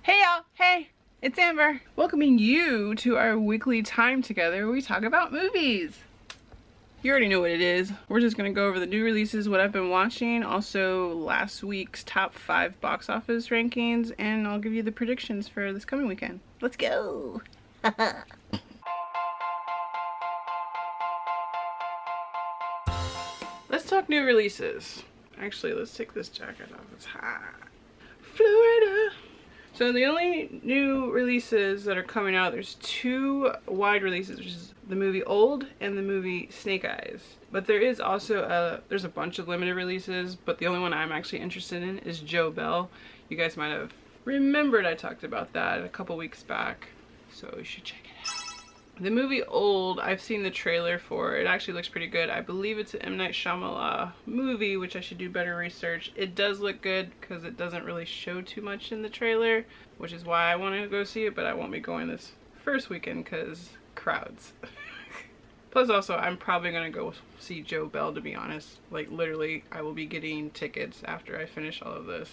Hey y'all, hey, it's Amber. Welcoming you to our weekly time together where we talk about movies. You already know what it is. We're just gonna go over the new releases, what I've been watching, also last week's top 5 box office rankings, and I'll give you the predictions for this coming weekend. Let's go. Let's talk new releases. Actually, let's take this jacket off, it's hot. Florida. So the only new releases that are coming out, there's 2 wide releases, which is the movie Old and the movie Snake Eyes. But there is also there's a bunch of limited releases, but the only one I'm actually interested in is Joe Bell. You guys might have remembered I talked about that a couple weeks back, so you should check it out. The movie Old, I've seen the trailer for. It actually looks pretty good. I believe it's an M. Night Shyamalan movie, which I should do better research. It does look good because it doesn't really show too much in the trailer, which is why I want to go see it, but I won't be going this first weekend because crowds. Plus also, I'm probably going to go see Joe Bell, to be honest. Like literally, I will be getting tickets after I finish all of this.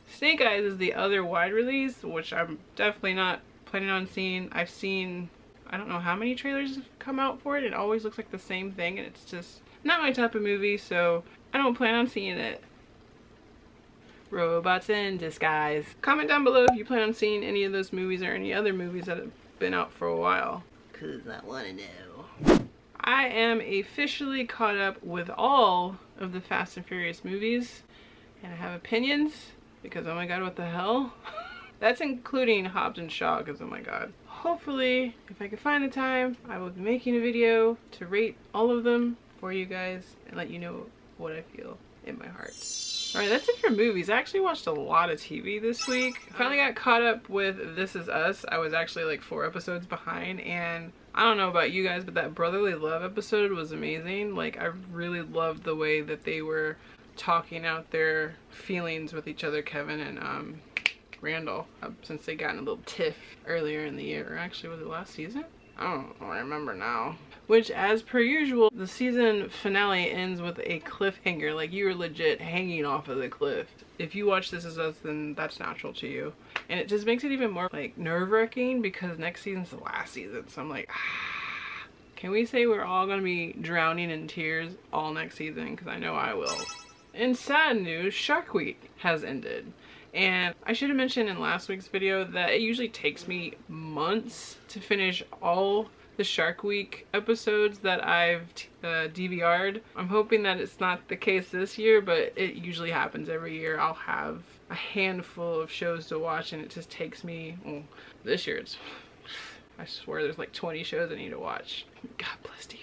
Snake Eyes is the other wide release, which I'm definitely not planning on seeing. I've seen, I don't know how many trailers have come out for it. It always looks like the same thing, and it's just not my type of movie, so I don't plan on seeing it. Robots in disguise. Comment down below if you plan on seeing any of those movies or any other movies that have been out for a while, cause I wanna know. I am officially caught up with all of the Fast and Furious movies, and I have opinions because oh my god, what the hell? That's including Hobbs and Shaw, because oh my god. Hopefully, if I can find the time, I will be making a video to rate all of them for you guys and let you know what I feel in my heart. Alright, that's it for movies. I actually watched a lot of TV this week. I finally got caught up with This Is Us. I was actually like 4 episodes behind, and I don't know about you guys, but that brotherly love episode was amazing. Like, I really loved the way that they were talking out their feelings with each other, Kevin and Randall, since they got in a little tiff earlier in the year. Or actually, was it last season? I don't remember now. Which, as per usual, the season finale ends with a cliffhanger. Like, you were legit hanging off of the cliff. If you watch This Is Us, then that's natural to you. And it just makes it even more, like, nerve-wracking because next season's the last season. So I'm like, ah. Can we say we're all gonna be drowning in tears all next season? Because I know I will. In sad news, Shark Week has ended. And I should have mentioned in last week's video that it usually takes me months to finish all the Shark Week episodes that I've DVR'd. I'm hoping that it's not the case this year, but it usually happens every year. I'll have a handful of shows to watch and it just takes me, well, this year it's, I swear there's like 20 shows I need to watch. God bless DVR.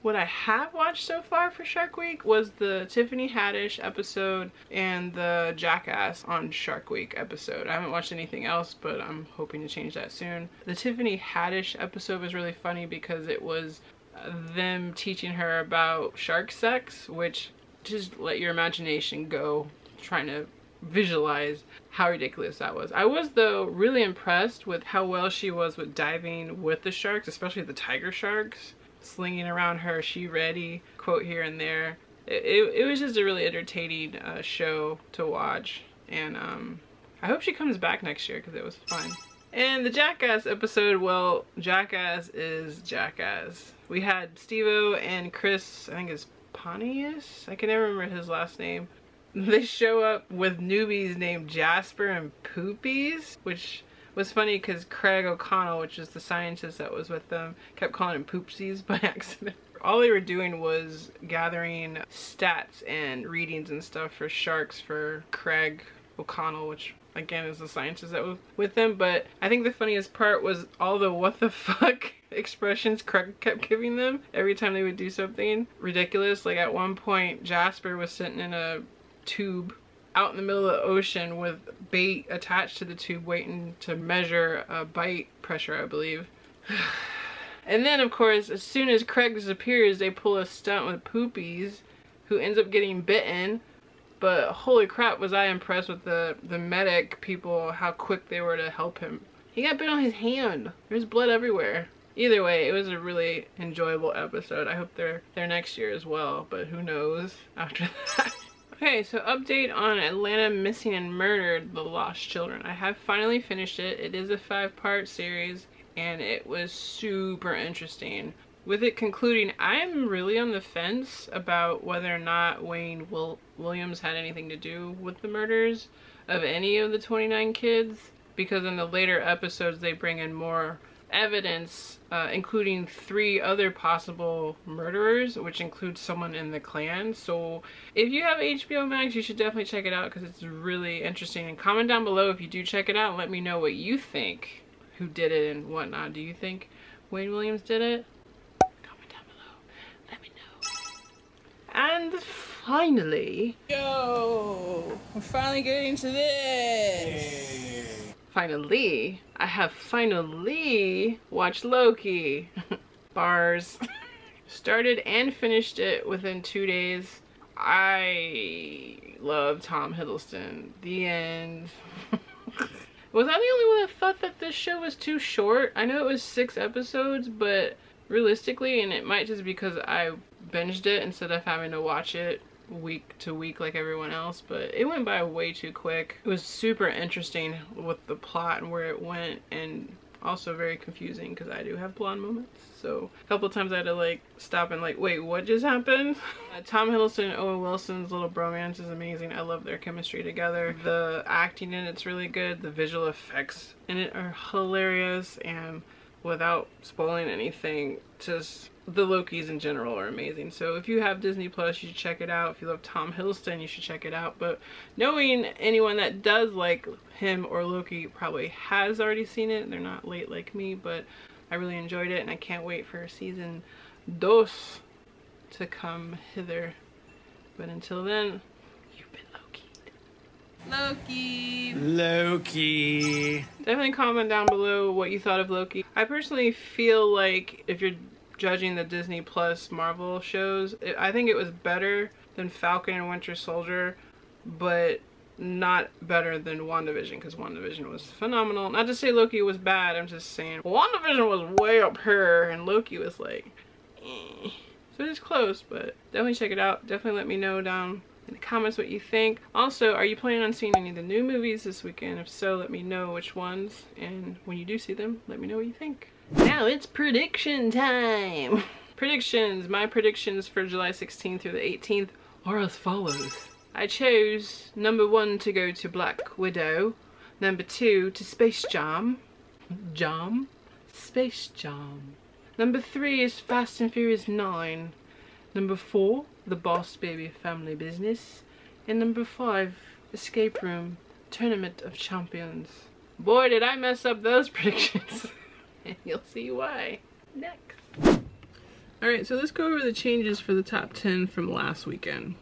What I have watched so far for Shark Week was the Tiffany Haddish episode and the Jackass on Shark Week episode. I haven't watched anything else, but I'm hoping to change that soon. The Tiffany Haddish episode was really funny because it was them teaching her about shark sex, which just let your imagination go, trying to visualize how ridiculous that was. I was, though, really impressed with how well she was with diving with the sharks, especially the tiger sharks. Slinging around her "she ready" quote here and there. It was just a really entertaining show to watch, and I hope she comes back next year because it was fun. And the Jackass episode, well, Jackass is Jackass. We had Steve-O and Chris, I think it's Pontius? I can never remember his last name. They show up with newbies named Jasper and Poopies, which was funny because Craig O'Connell, which is the scientist that was with them, kept calling him Poopsies by accident. All they were doing was gathering stats and readings and stuff for sharks for Craig O'Connell, which again is the scientist that was with them. But I think the funniest part was all the what the fuck expressions Craig kept giving them every time they would do something ridiculous. Like at one point, Jasper was sitting in a tube out in the middle of the ocean with bait attached to the tube waiting to measure bite pressure, I believe. And then of course, as soon as Craig disappears, they pull a stunt with Poopies, who ends up getting bitten. But holy crap, was I impressed with the medic people, how quick they were to help him. He got bit on his hand. There's blood everywhere. Either way, it was a really enjoyable episode. I hope they're there next year as well, but who knows after that. Okay, so update on Atlanta Missing and Murdered, The Lost Children. I have finally finished it. It is a 5-part series, and it was super interesting. With it concluding, I'm really on the fence about whether or not Wayne Williams had anything to do with the murders of any of the 29 kids, because in the later episodes they bring in more evidence, including 3 other possible murderers, which includes someone in the clan. So if you have HBO Max, you should definitely check it out because it's really interesting. And comment down below if you do check it out and let me know what you think, who did it and whatnot. Do you think Wayne Williams did it? Comment down below, let me know. And finally, yo, we're finally getting to this. Finally, I have finally watched Loki. Bars. Started and finished it within 2 days. I love Tom Hiddleston. The end. Was I the only one that thought that this show was too short? I know it was 6 episodes, but realistically, and it might just be because I binged it instead of having to watch it week to week like everyone else, but it went by way too quick. It was super interesting with the plot and where it went, and also very confusing because I do have blonde moments. So a couple of times I had to like stop and like, wait, what just happened? Tom Hiddleston and Owen Wilson's little bromance is amazing. I love their chemistry together. The acting in it's really good. The visual effects in it are hilarious, and without spoiling anything, just the Lokis in general are amazing. So if you have Disney Plus, you should check it out. If you love Tom Hiddleston, you should check it out. But knowing anyone that does like him or Loki probably has already seen it. They're not late like me, but I really enjoyed it, and I can't wait for season 2 to come hither. But until then, you've been Loki. Loki. Definitely comment down below what you thought of Loki. I personally feel like if you're judging the Disney Plus Marvel shows, I think it was better than Falcon and Winter Soldier, but not better than WandaVision, because WandaVision was phenomenal. Not to say Loki was bad, I'm just saying WandaVision was way up here and Loki was like, eh. So it's close, but definitely check it out. Definitely let me know down in the comments what you think. Also, are you planning on seeing any of the new movies this weekend? If so, let me know which ones, and when you do see them, let me know what you think. Now it's prediction time! Predictions! My predictions for July 16th through the 18th are as follows. I chose number 1 to go to Black Widow, number 2 to Space Jam. Space Jam. Number 3 is Fast and Furious 9. Number 4, The Boss Baby Family Business. And number 5, Escape Room Tournament of Champions. Boy, did I mess up those predictions. And you'll see why next. Alright, so let's go over the changes for the top 10 from last weekend.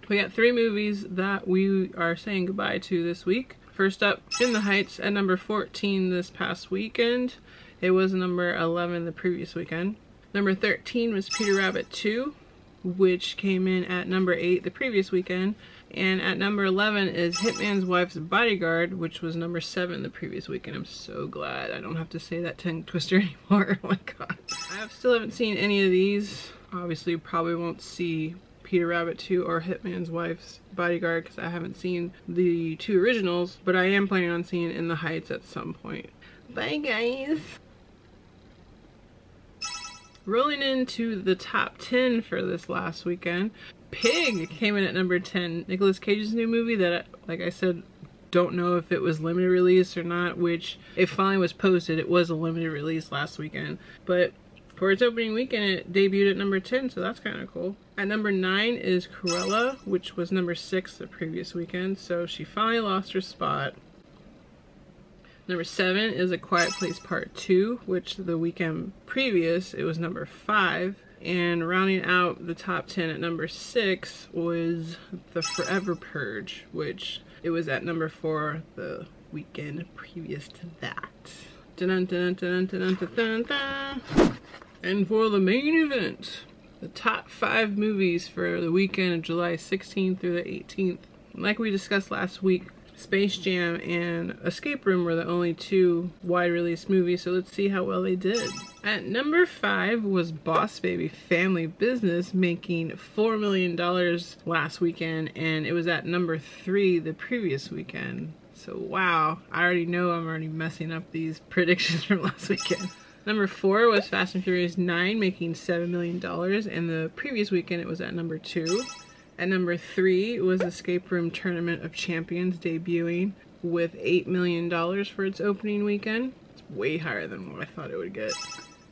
We got 3 movies that we are saying goodbye to this week. First up, In the Heights at number 14 this past weekend. It was number 11 the previous weekend. Number 13 was Peter Rabbit 2, which came in at number 8 the previous weekend. And at number 11 is Hitman's Wife's Bodyguard, which was number 7 the previous weekend. I'm so glad I don't have to say that tongue twister anymore. Oh my god. I still haven't seen any of these. Obviously, probably won't see Peter Rabbit 2 or Hitman's Wife's Bodyguard because I haven't seen the 2 originals, but I am planning on seeing In the Heights at some point. Bye guys! Rolling into the top 10 for this last weekend, Pig came in at number 10. Nicolas Cage's new movie that, like I said, don't know if it was limited release or not, which it finally was posted. It was a limited release last weekend, but for its opening weekend, it debuted at number 10, so that's kind of cool. At number 9 is Cruella, which was number 6 the previous weekend, so she finally lost her spot. Number 7 is A Quiet Place Part 2, which the weekend previous, it was number 5. And rounding out the top 10 at number 6 was The Forever Purge, which it was at number 4 the weekend previous to that. Dun, dun, dun, dun, dun, dun, dun. And for the main event, the top 5 movies for the weekend of July 16th through the 18th. Like we discussed last week, Space Jam and Escape Room were the only two wide release movies, so let's see how well they did. At number 5 was Boss Baby Family Business, making $4 million last weekend, and it was at number 3 the previous weekend. So wow, I already know I'm already messing up these predictions from last weekend. Number 4 was Fast and Furious 9, making $7 million, and the previous weekend it was at number 2. At number 3 was Escape Room Tournament of Champions, debuting with $8 million for its opening weekend. It's way higher than what I thought it would get.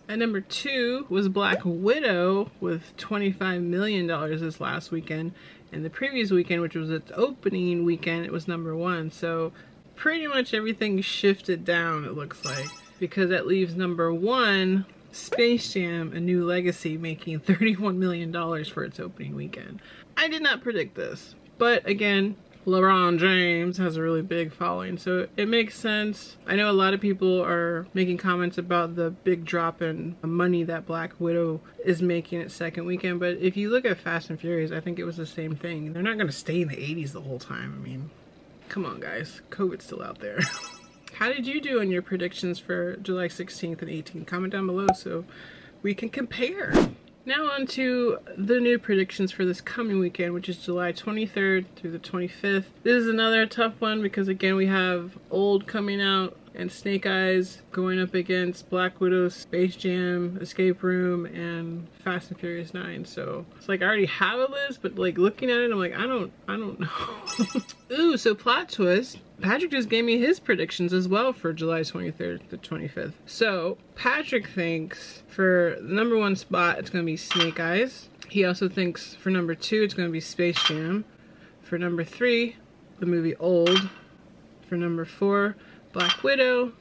At number 2 was Black Widow with $25 million this last weekend. And the previous weekend, which was its opening weekend, it was number 1. So pretty much everything shifted down, it looks like. Because that leaves number 1, Space Jam: A New Legacy, making $31 million for its opening weekend. I did not predict this, but again, LeBron James has a really big following, so it makes sense. I know a lot of people are making comments about the big drop in money that Black Widow is making its second weekend, but if you look at Fast and Furious, I think it was the same thing. They're not going to stay in the 80s the whole time. I mean, come on guys, COVID's still out there. How did you do in your predictions for July 16th and 18th? Comment down below so we can compare. Now on to the new predictions for this coming weekend, which is July 23rd through the 25th. This is another tough one because again we have Old coming out and Snake Eyes going up against Black Widow, Space Jam, Escape Room, and Fast and Furious 9. So it's like I already have a list, but like looking at it, I'm like, I don't know. Ooh, so plot twist. Patrick just gave me his predictions as well for July 23rd to 25th. So Patrick thinks for the number 1 spot, it's going to be Snake Eyes. He also thinks for number 2, it's going to be Space Jam. For number 3, the movie Old. For number 4, Black Widow.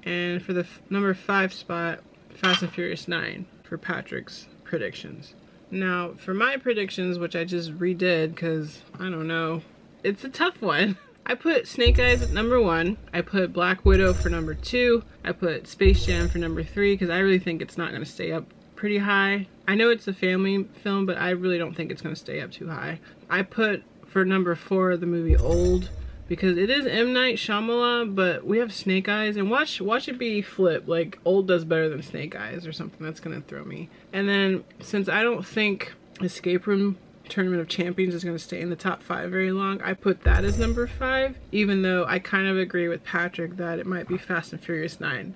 And for the number 5 spot, Fast and Furious 9 for Patrick's predictions. Now, for my predictions, which I just redid because, I don't know, it's a tough one. I put Snake Eyes at number 1. I put Black Widow for number 2. I put Space Jam for number 3 because I really think it's not going to stay up pretty high. I know it's a family film, but I really don't think it's going to stay up too high. I put for number 4 the movie Old because it is M. Night Shyamalan, but we have Snake Eyes, and watch it be flipped. Like Old does better than Snake Eyes or something. That's going to throw me. And then since I don't think Escape Room Tournament of Champions is going to stay in the top 5 very long, I put that as number 5, even though I kind of agree with Patrick that it might be Fast and Furious 9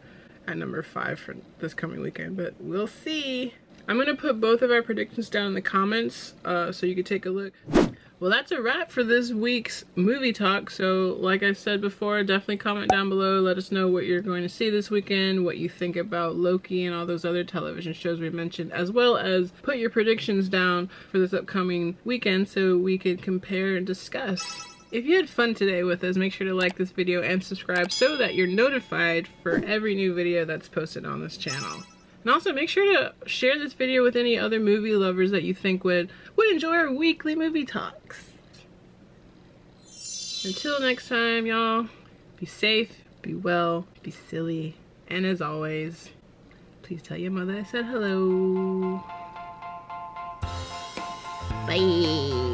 at number 5 for this coming weekend, but we'll see. I'm going to put both of our predictions down in the comments so you can take a look. Well, that's a wrap for this week's movie talk. So like I said before, definitely comment down below. Let us know what you're going to see this weekend, what you think about Loki and all those other television shows we mentioned, as well as put your predictions down for this upcoming weekend so we can compare and discuss. If you had fun today with us, make sure to like this video and subscribe so that you're notified for every new video that's posted on this channel. And also make sure to share this video with any other movie lovers that you think would enjoy our weekly movie talks. Until next time, y'all, be safe, be well, be silly, and as always, please tell your mother I said hello. Bye.